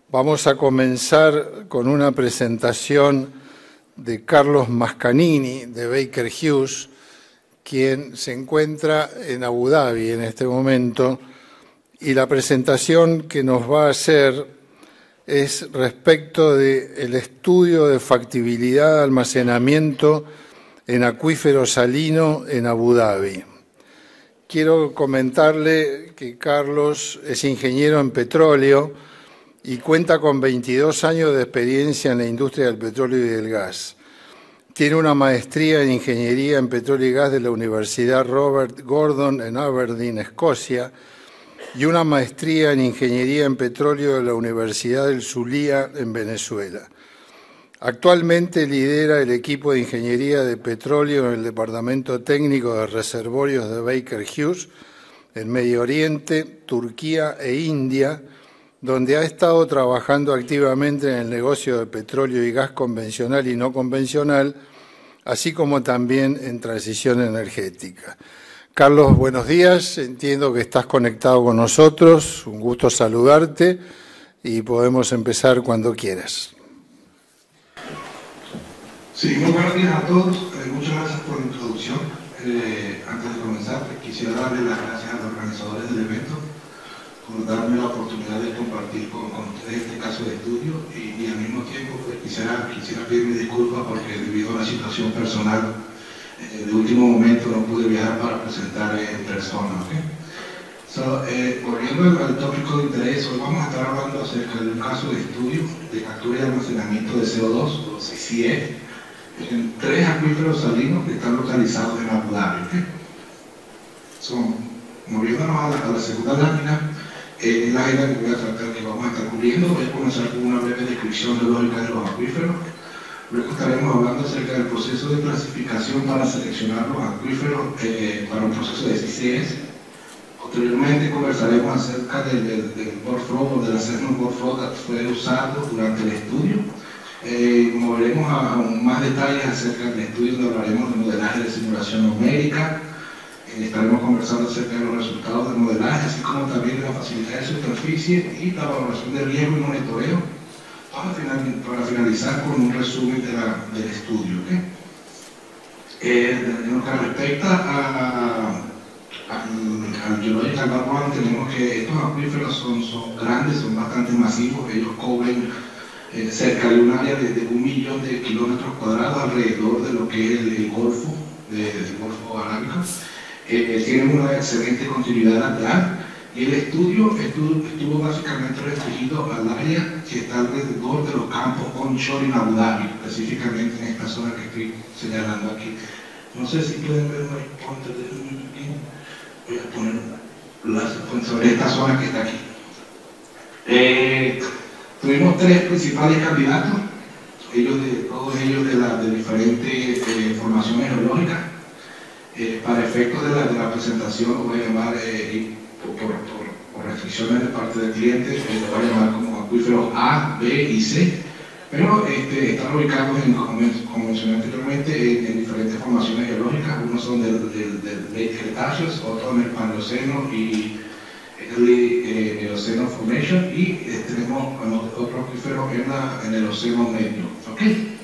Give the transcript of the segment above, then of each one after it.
Vamos a comenzar con una presentación de Carlos Mascanini, de Baker Hughes, quien se encuentra en Abu Dhabi en este momento, y la presentación que nos va a hacer es respecto del estudio de factibilidad de almacenamiento en acuífero salino en Abu Dhabi. Quiero comentarle que Carlos es ingeniero en petróleo y cuenta con 22 años de experiencia en la industria del petróleo y del gas. Tiene una maestría en Ingeniería en Petróleo y Gas de la Universidad Robert Gordon en Aberdeen, Escocia, y una maestría en Ingeniería en Petróleo de la Universidad del Zulia en Venezuela. Actualmente lidera el equipo de Ingeniería de Petróleo en el Departamento Técnico de Reservorios de Baker Hughes en Medio Oriente, Turquía e India, donde ha estado trabajando activamente en el negocio de petróleo y gas convencional y no convencional, así como también en transición energética. Carlos, buenos días. Entiendo que estás conectado con nosotros. Un gusto saludarte y podemos empezar cuando quieras. Sí, muy buenos días a todos. Muchas gracias por la introducción. Antes de comenzar, quisiera darle las gracias a los organizadores del evento por darme la oportunidad de compartir con ustedes este caso de estudio y al mismo tiempo pues, quisiera pedirme disculpas porque debido a una situación personal de último momento no pude viajar para presentar en persona. ¿Okay? Volviendo al tópico de interés, hoy vamos a estar hablando acerca de un caso de estudio de captura y almacenamiento de CO2 o CCS en 3 acuíferos salinos que están localizados en Abu Dhabi. ¿Okay? Moviéndonos a la segunda lámina, la agenda que voy a tratar, que vamos a estar cubriendo. Voy a comenzar con una breve descripción geológica de los acuíferos. Luego estaremos hablando acerca del proceso de clasificación para seleccionar los acuíferos para un proceso de CCS. Posteriormente conversaremos acerca del workflow o del assessment workflow que fue usado durante el estudio. Moveremos a más detalles acerca del estudio donde hablaremos de modelaje de simulación numérica. Estaremos conversando acerca de los resultados del modelaje, así como también de la facilidad de superficie y la valoración de riesgo y monitoreo, para finalizar con un resumen del estudio. ¿Okay? En lo que respecta al Geological Background, tenemos que estos acuíferos son grandes, son bastante masivos. Ellos cubren cerca de un área de 1 millón de kilómetros cuadrados alrededor de lo que es el Golfo, del Golfo Arábico. Tienen una excelente continuidad lateral y el estudio estuvo básicamente restringido al área que está alrededor de los campos onshore en Abu Dhabi, específicamente en esta zona que estoy señalando aquí. No sé si pueden ver un pointer de un aquí. Voy a poner sobre esta zona que está aquí. Tuvimos 3 principales candidatos, todos ellos de diferentes formaciones geológicas. Para efectos de la presentación, lo voy a llamar, por restricciones de parte del cliente, lo voy a llamar como acuíferos A, B y C, pero están ubicados, como mencioné anteriormente, en diferentes formaciones geológicas. Unos son del Late Cretaceous, otros en el Paleoceno y Early Eoceno Formation, y tenemos otro acuífero en el Océano Medio. ¿Okay?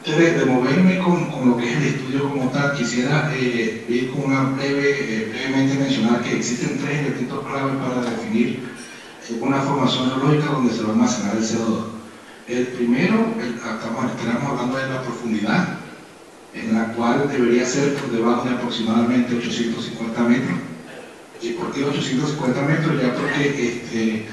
Antes de moverme con lo que es el estudio como tal, quisiera ir con brevemente mencionar que existen 3 elementos clave para definir una formación geológica donde se va a almacenar el CO2. El primero, estaremos hablando de la profundidad, en la cual debería ser por debajo de aproximadamente 850 metros. ¿Y por qué 850 metros? Ya porque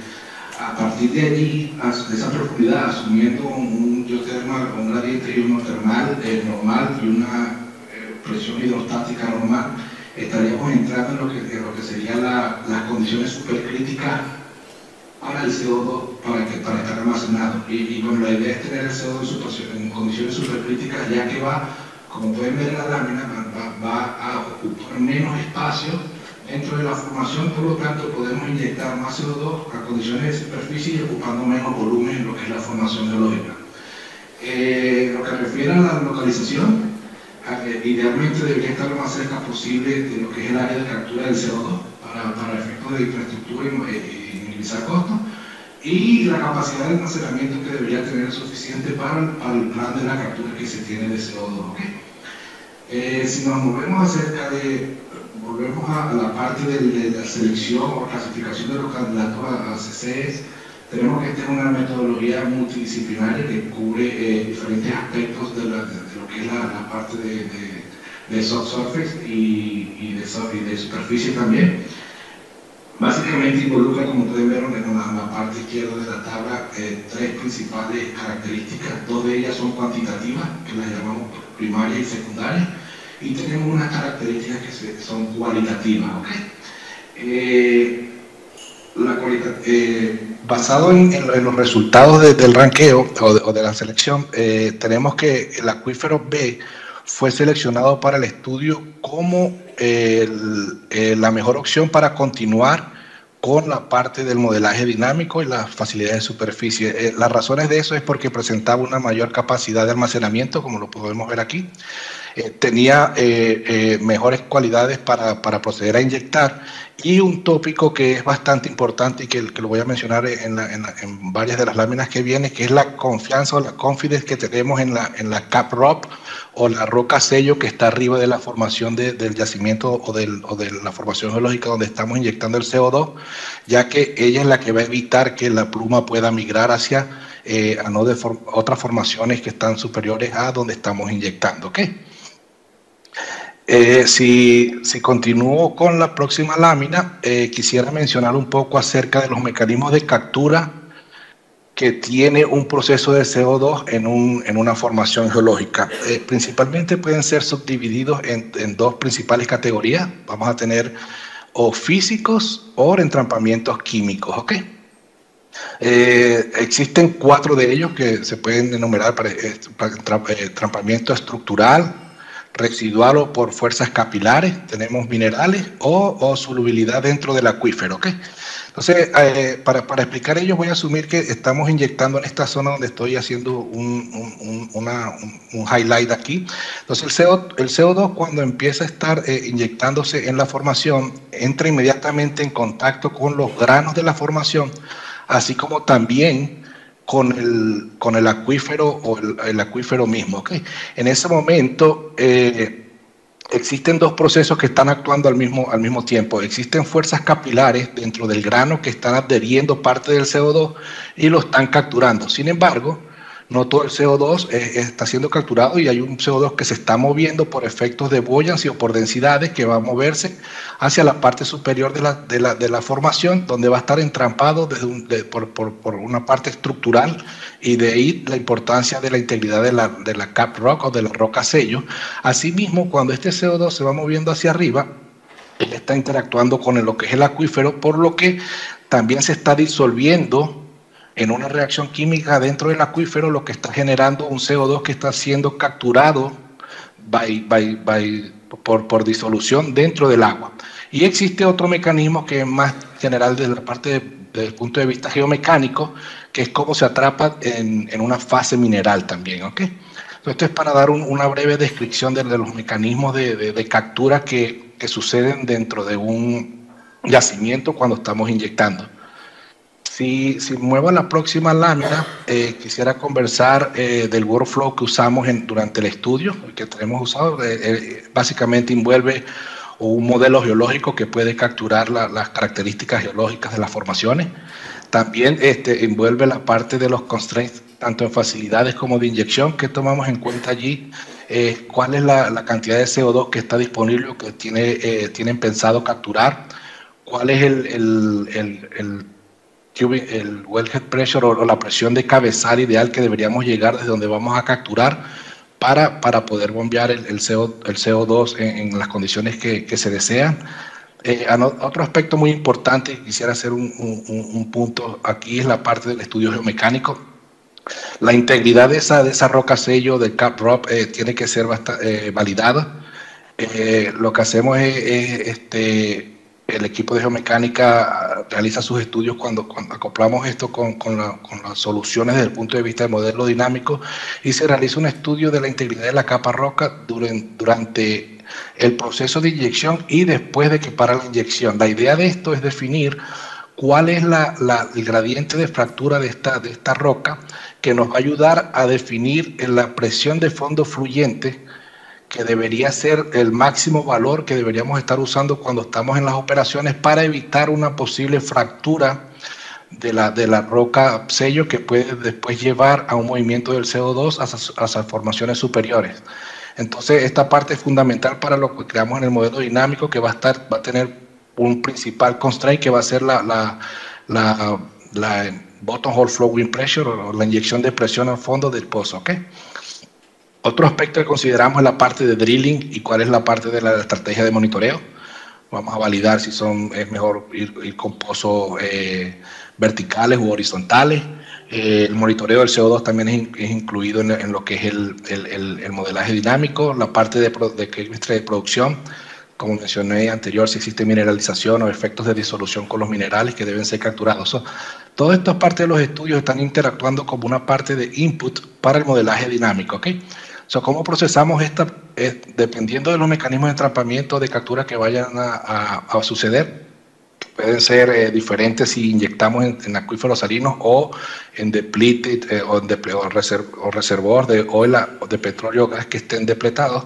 a partir de allí, de esa profundidad, asumiendo un geotermal, un gradiente hidrotermal normal y una presión hidrostática normal, estaríamos entrando en lo que serían las condiciones supercríticas para el CO2, para estar almacenado. Y bueno, la idea es tener el CO2 en condiciones supercríticas, ya que como pueden ver en la lámina, va a ocupar menos espacio dentro de la formación, por lo tanto podemos inyectar más CO2 a condiciones de superficie y ocupando menos volumen en lo que es la formación geológica. Lo que refiere a la localización, idealmente debería estar lo más cerca posible de lo que es el área de captura del CO2 para efectos de infraestructura y minimizar costos, y la capacidad de almacenamiento que debería tener suficiente para el plan de la captura que se tiene de CO2. ¿Okay? Si nos volvemos a la parte de la selección o clasificación de los candidatos a CCS, tenemos que tener una metodología multidisciplinaria que cubre diferentes aspectos de lo que es la parte de soft surface y de superficie también. Básicamente involucra, como ustedes vieron en la parte izquierda de la tabla, tres principales características. Dos de ellas son cuantitativas, que las llamamos primaria y secundaria, y tenemos unas características que son cualitativas. ¿Okay? Basado en los resultados del ranqueo o de la selección, tenemos que el acuífero B fue seleccionado para el estudio como la mejor opción para continuar con la parte del modelaje dinámico y las facilidades de superficie. Las razones de eso es porque presentaba una mayor capacidad de almacenamiento, como lo podemos ver aquí. Tenía mejores cualidades para proceder a inyectar, y un tópico que es bastante importante y que lo voy a mencionar en varias de las láminas que vienen, que es la confianza o la confidence que tenemos en la cap rock o la roca sello que está arriba de la formación del yacimiento o de la formación geológica donde estamos inyectando el CO2, ya que ella es la que va a evitar que la pluma pueda migrar hacia otras formaciones que están superiores a donde estamos inyectando. ¿Okay? Si continúo con la próxima lámina, quisiera mencionar un poco acerca de los mecanismos de captura que tiene un proceso de CO2 en una formación geológica. Principalmente pueden ser subdivididos en dos principales categorías. Vamos a tener o físicos o entrampamientos químicos. ¿Okay? Existen 4 de ellos que se pueden enumerar para entrampamiento estructural, residual o por fuerzas capilares, tenemos minerales o solubilidad dentro del acuífero. ¿Okay? Entonces, para explicar ello, voy a asumir que estamos inyectando en esta zona donde estoy haciendo un highlight aquí. Entonces, el CO2 cuando empieza a estar inyectándose en la formación, entra inmediatamente en contacto con los granos de la formación, así como también con el acuífero o el acuífero mismo. ¿Okay? En ese momento existen dos procesos que están actuando al mismo tiempo. Existen fuerzas capilares dentro del grano que están adheriendo parte del CO2 y lo están capturando. Sin embargo, no todo el CO2 está siendo capturado, y hay un CO2 que se está moviendo por efectos de buoyancy o por densidades, que va a moverse hacia la parte superior de la formación, donde va a estar entrampado por una parte estructural, y de ahí la importancia de la integridad de la cap rock o de la roca sello. Asimismo, cuando este CO2 se va moviendo hacia arriba, él está interactuando con lo que es el acuífero, por lo que también se está disolviendo en una reacción química dentro del acuífero, lo que está generando un CO2 que está siendo capturado por disolución dentro del agua. Y existe otro mecanismo que es más general desde la parte desde el punto de vista geomecánico, que es cómo se atrapa en una fase mineral también. ¿Okay? Entonces, esto es para dar una breve descripción de los mecanismos de captura que suceden dentro de un yacimiento cuando estamos inyectando. Si muevo a la próxima lámina, quisiera conversar del workflow que usamos durante el estudio, que tenemos usado. Básicamente envuelve un modelo geológico que puede capturar las características geológicas de las formaciones. También envuelve la parte de los constraints, tanto en facilidades como de inyección, que tomamos en cuenta allí. Cuál es la cantidad de CO2 que está disponible o que tienen pensado capturar, cuál es el wellhead pressure o la presión de cabezal ideal que deberíamos llegar desde donde vamos a capturar para poder bombear el CO2 en las condiciones que se desean. Otro aspecto muy importante, quisiera hacer un punto aquí, es la parte del estudio geomecánico. La integridad de esa roca sello del cap rock tiene que ser validada. Lo que hacemos es el equipo de geomecánica realiza sus estudios cuando acoplamos esto con las soluciones desde el punto de vista del modelo dinámico, y se realiza un estudio de la integridad de la capa roca durante el proceso de inyección y después de que para la inyección. La idea de esto es definir cuál es el gradiente de fractura de esta roca, que nos va a ayudar a definir la presión de fondo fluyente, que debería ser el máximo valor que deberíamos estar usando cuando estamos en las operaciones para evitar una posible fractura de la roca sello, que puede después llevar a un movimiento del CO2 hacia formaciones superiores. Entonces, esta parte es fundamental para lo que creamos en el modelo dinámico, que va a tener un principal constraint, que va a ser la bottom hole flow wind pressure, o la inyección de presión al fondo del pozo, ¿ok? Otro aspecto que consideramos es la parte de drilling y cuál es la parte de la estrategia de monitoreo. Vamos a validar si es mejor ir con pozos verticales u horizontales. El monitoreo del CO2 también es incluido en lo que es el modelaje dinámico. La parte de producción, como mencioné anterior, si existe mineralización o efectos de disolución con los minerales que deben ser capturados. Todas estas partes de los estudios están interactuando como una parte de input para el modelaje dinámico, ¿ok? ¿Cómo procesamos esta? Dependiendo de los mecanismos de entrampamiento de captura que vayan a suceder, pueden ser diferentes si inyectamos en acuíferos salinos o en depleted o reservorios de petróleo o gas que estén depletados.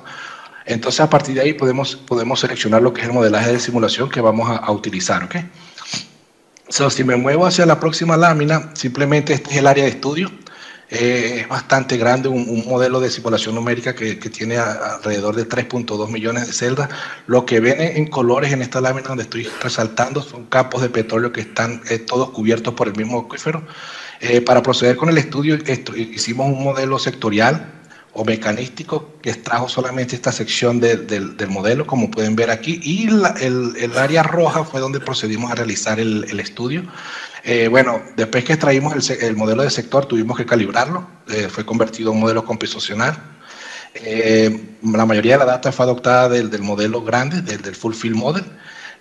Entonces, a partir de ahí podemos seleccionar lo que es el modelaje de simulación que vamos a utilizar, ¿ok? Si me muevo hacia la próxima lámina, simplemente este es el área de estudio. Es bastante grande, un modelo de simulación numérica que tiene alrededor de 3.2 millones de celdas. Lo que ven en colores en esta lámina donde estoy resaltando son campos de petróleo que están todos cubiertos por el mismo acuífero. Para proceder con el estudio, hicimos un modelo sectorial o mecanístico que extrajo solamente esta sección del modelo, como pueden ver aquí, y el área roja fue donde procedimos a realizar el estudio. Bueno, después que extraímos el modelo de sector, tuvimos que calibrarlo, fue convertido a un modelo computacional. La mayoría de la data fue adoptada del modelo grande, del Full Field Model,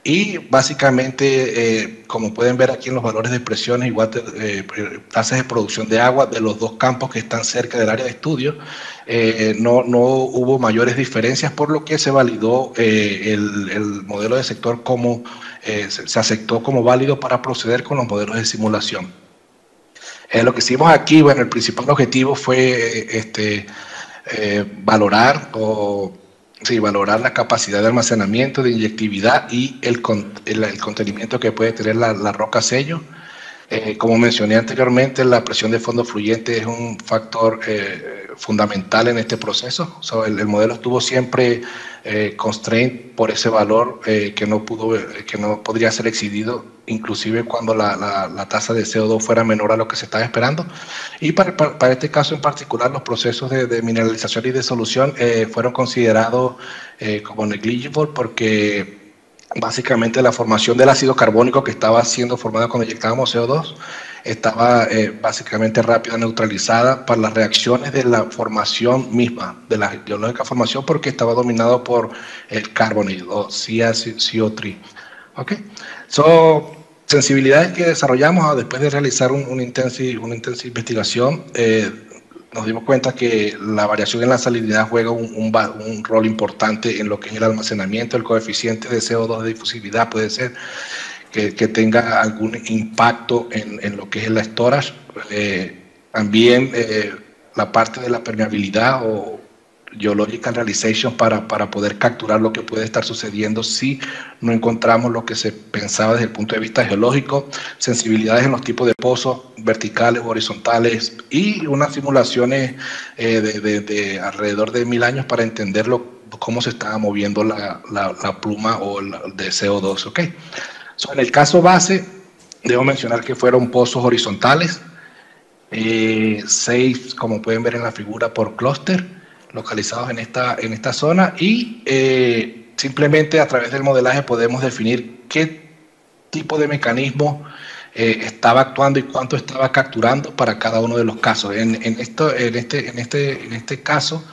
y básicamente, como pueden ver aquí en los valores de presiones, igual tasas de producción de agua de los dos campos que están cerca del área de estudio, no hubo mayores diferencias, por lo que se validó el modelo de sector como se aceptó como válido para proceder con los modelos de simulación. Lo que hicimos aquí, bueno, el principal objetivo fue valorar la capacidad de almacenamiento, de inyectividad y el contenimiento que puede tener la roca sello. Como mencioné anteriormente, la presión de fondo fluyente es un factor fundamental en este proceso. El modelo estuvo siempre constrained por ese valor que no podría ser excedido, inclusive cuando la tasa de CO2 fuera menor a lo que se estaba esperando. Y para este caso en particular, los procesos de mineralización y de solución fueron considerados como negligible, porque básicamente la formación del ácido carbónico que estaba siendo formada cuando inyectábamos CO2 estaba básicamente rápida, neutralizada para las reacciones de la formación misma, de la geológica formación, porque estaba dominado por el carbonate o CO3. ¿Ok? Sensibilidades que desarrollamos después de realizar una intensa investigación, nos dimos cuenta que la variación en la salinidad juega un rol importante en lo que es el almacenamiento. El coeficiente de CO2 de difusividad puede ser que tenga algún impacto en lo que es la storage. También la parte de la permeabilidad o geological realization para poder capturar lo que puede estar sucediendo si no encontramos lo que se pensaba desde el punto de vista geológico, sensibilidades en los tipos de pozos verticales o horizontales, y unas simulaciones de alrededor de 1000 años para entender cómo se estaba moviendo la pluma o de CO2. ¿Okay? En el caso base, debo mencionar que fueron pozos horizontales, 6, como pueden ver en la figura, por clúster, localizados en esta zona, y simplemente a través del modelaje podemos definir qué tipo de mecanismo estaba actuando y cuánto estaba capturando para cada uno de los casos. En este caso,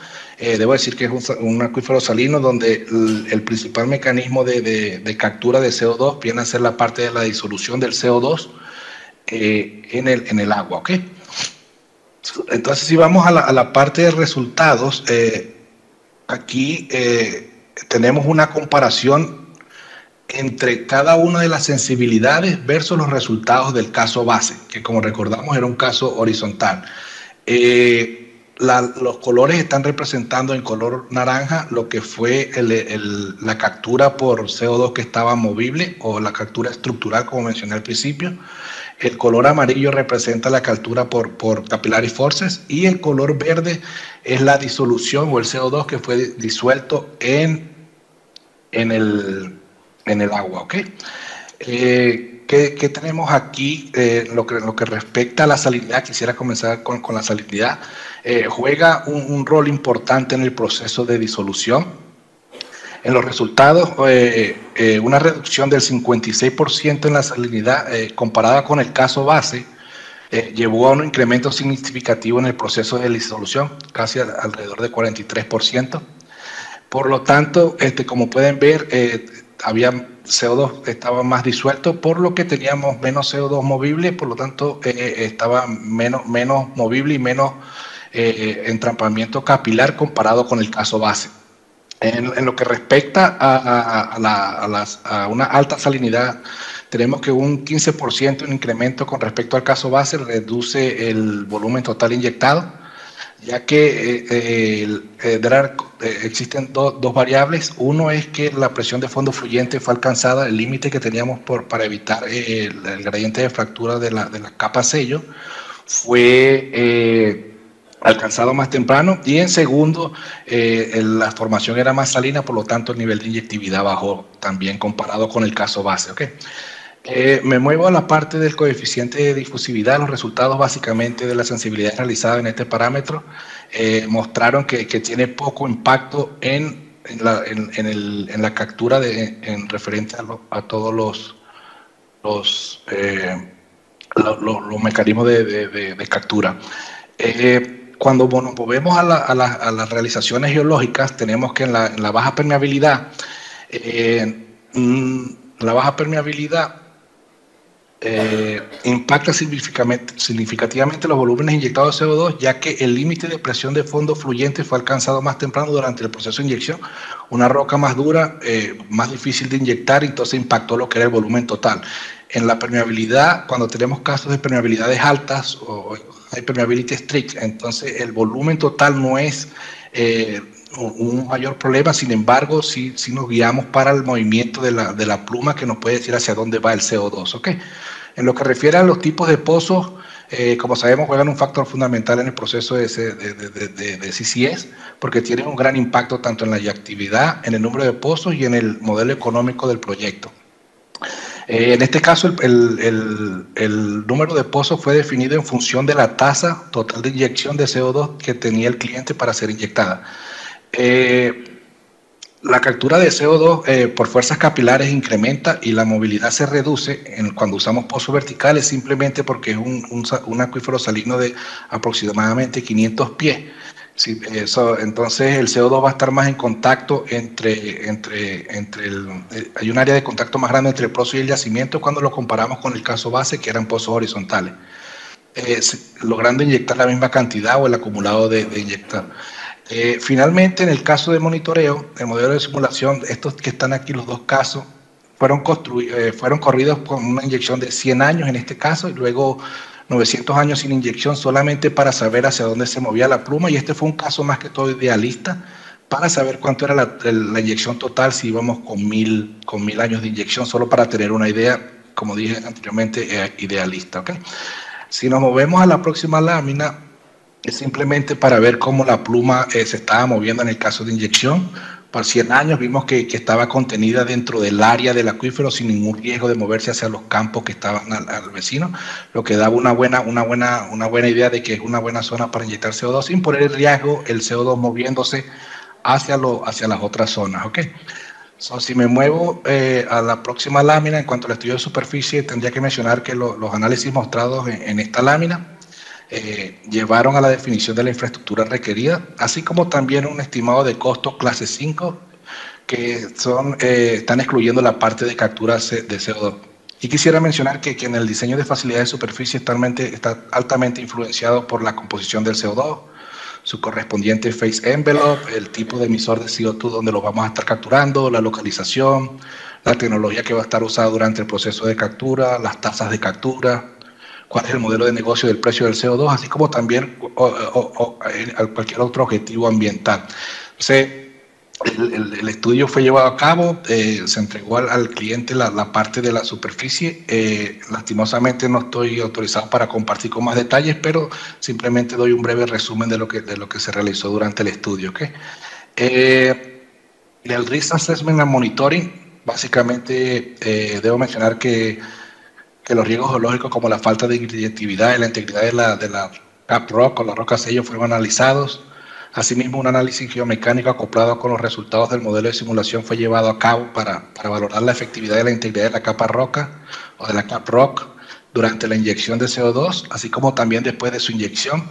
Debo decir que es un acuífero salino donde el principal mecanismo de captura de CO2 viene a ser la parte de la disolución del CO2 en el agua, ¿ok? Entonces, si vamos a la parte de resultados, aquí tenemos una comparación entre cada una de las sensibilidades versus los resultados del caso base, que como recordamos era un caso horizontal. Los colores están representando en color naranja lo que fue la captura por CO2 que estaba movible o la captura estructural, como mencioné al principio. El color amarillo representa la captura por capillary forces y el color verde es la disolución o el CO2 que fue disuelto en el agua, ¿ok? ¿Qué tenemos aquí? Lo que respecta a la salinidad, quisiera comenzar con la salinidad. Juega un rol importante en el proceso de disolución. En los resultados, una reducción del 56% en la salinidad comparada con el caso base llevó a un incremento significativo en el proceso de disolución, casi alrededor de 43%. Por lo tanto, como pueden ver, había CO2 estaba más disuelto, por lo que teníamos menos CO2 movible, por lo tanto estaba menos movible y menos entrampamiento capilar comparado con el caso base. En lo que respecta a una alta salinidad, tenemos que un 15% en incremento con respecto al caso base reduce el volumen total inyectado, ya que existen dos variables. Uno es que la presión de fondo fluyente fue alcanzada, el límite que teníamos para evitar el gradiente de fractura de la capa sello fue alcanzado más temprano, y en segundo, la formación era más salina, por lo tanto el nivel de inyectividad bajó también comparado con el caso base, ¿ok? Me muevo a la parte del coeficiente de difusividad. Los resultados básicamente de la sensibilidad realizada en este parámetro mostraron que tiene poco impacto en la captura en referente a todos los mecanismos de captura. Cuando nos movemos a las realizaciones geológicas, tenemos que en la baja permeabilidad, impacta significativamente los volúmenes inyectados de CO2, ya que el límite de presión de fondo fluyente fue alcanzado más temprano durante el proceso de inyección. Una roca más dura, más difícil de inyectar, entonces impactó lo que era el volumen total. En la permeabilidad, cuando tenemos casos de permeabilidades altas o high permeability strict, entonces el volumen total no es un mayor problema. Sin embargo, sí nos guiamos para el movimiento de la pluma, que nos puede decir hacia dónde va el CO2, ¿ok? En lo que refiere a los tipos de pozos, como sabemos, juegan un factor fundamental en el proceso de CCS, porque tienen un gran impacto tanto en la actividad, en el número de pozos y en el modelo económico del proyecto. En este caso, el número de pozos fue definido en función de la tasa total de inyección de CO2 que tenía el cliente para ser inyectada. La captura de CO2 por fuerzas capilares incrementa y la movilidad se reduce cuando usamos pozos verticales, simplemente porque es un acuífero salino de aproximadamente 500 pies. Sí, entonces el CO2 va a estar más en contacto hay un área de contacto más grande entre el pozo y el yacimiento cuando lo comparamos con el caso base, que eran pozos horizontales, logrando inyectar la misma cantidad o el acumulado de inyectar. Finalmente, en el caso de monitoreo, el modelo de simulación, estos que están aquí, los dos casos, fueron corridos con una inyección de 100 años en este caso, y luego 900 años sin inyección, solamente para saber hacia dónde se movía la pluma, y este fue un caso más que todo idealista, para saber cuánto era la inyección total, si íbamos con 1000 años de inyección, solo para tener una idea, como dije anteriormente, idealista, ¿ok? Si nos movemos a la próxima lámina, es simplemente para ver cómo la pluma se estaba moviendo en el caso de inyección. Por 100 años vimos que estaba contenida dentro del área del acuífero sin ningún riesgo de moverse hacia los campos que estaban al vecino, lo que daba una buena idea de que es una buena zona para inyectar CO2 sin poner en riesgo el CO2 moviéndose hacia las otras zonas, ¿ok? Si me muevo a la próxima lámina, en cuanto al estudio de superficie, tendría que mencionar que los análisis mostrados en esta lámina llevaron a la definición de la infraestructura requerida, así como también un estimado de costo clase 5, que están excluyendo la parte de captura de CO2. Y quisiera mencionar que en el diseño de facilidades de superficie está altamente influenciado por la composición del CO2, su correspondiente phase envelope, el tipo de emisor de CO2 donde lo vamos a estar capturando, la localización, la tecnología que va a estar usada durante el proceso de captura, las tasas de captura, cuál es el modelo de negocio del precio del CO2, así como también cualquier otro objetivo ambiental. Entonces, el estudio fue llevado a cabo, se entregó al cliente la parte de la superficie. Lastimosamente no estoy autorizado para compartir con más detalles, pero simplemente doy un breve resumen de lo que se realizó durante el estudio. ¿Okay? El Risk Assessment and Monitoring, básicamente debo mencionar que los riesgos geológicos como la falta de irradiatividad y la integridad de la cap rock o la roca sello fueron analizados. Asimismo, un análisis geomecánico acoplado con los resultados del modelo de simulación fue llevado a cabo para valorar la efectividad y la integridad de la capa roca o de la cap rock durante la inyección de CO2, así como también después de su inyección.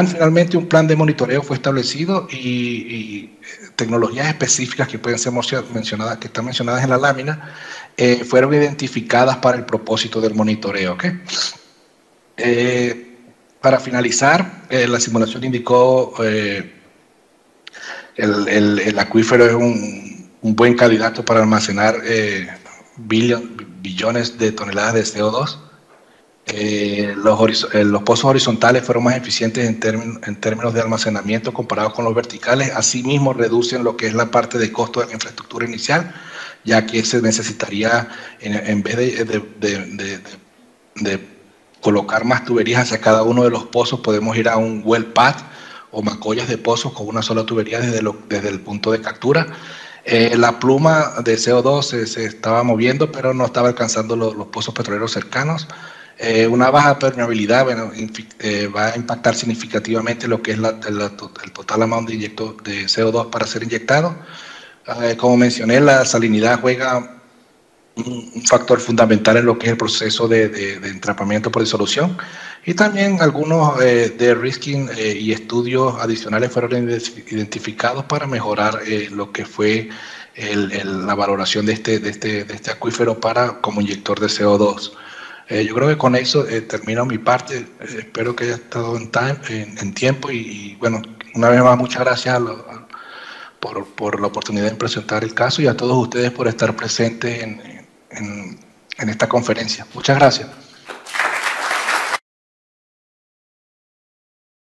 Finalmente, un plan de monitoreo fue establecido y tecnologías específicas que pueden ser mencionadas, que están mencionadas en la lámina, fueron identificadas para el propósito del monitoreo. ¿Okay? Para finalizar, la simulación indicó el acuífero es un buen candidato para almacenar billones de toneladas de CO2. Los pozos horizontales fueron más eficientes en términos de almacenamiento comparados con los verticales. Asimismo, reducen lo que es la parte de costo de la infraestructura inicial, ya que se necesitaría, en vez de colocar más tuberías hacia cada uno de los pozos, podemos ir a un well pad o macollas de pozos con una sola tubería desde el punto de captura. La pluma de CO2 se estaba moviendo, pero no estaba alcanzando los pozos petroleros cercanos. Una baja permeabilidad va a impactar significativamente lo que es el total amount de CO2 para ser inyectado. Como mencioné, la salinidad juega un factor fundamental en lo que es el proceso de entrapamiento por disolución, y también algunos de risking y estudios adicionales fueron identificados para mejorar lo que fue la valoración de este acuífero como inyector de CO2. Yo creo que con eso termino mi parte. Espero que haya estado en tiempo y bueno, una vez más muchas gracias por la oportunidad de presentar el caso y a todos ustedes por estar presentes en esta conferencia. Muchas gracias.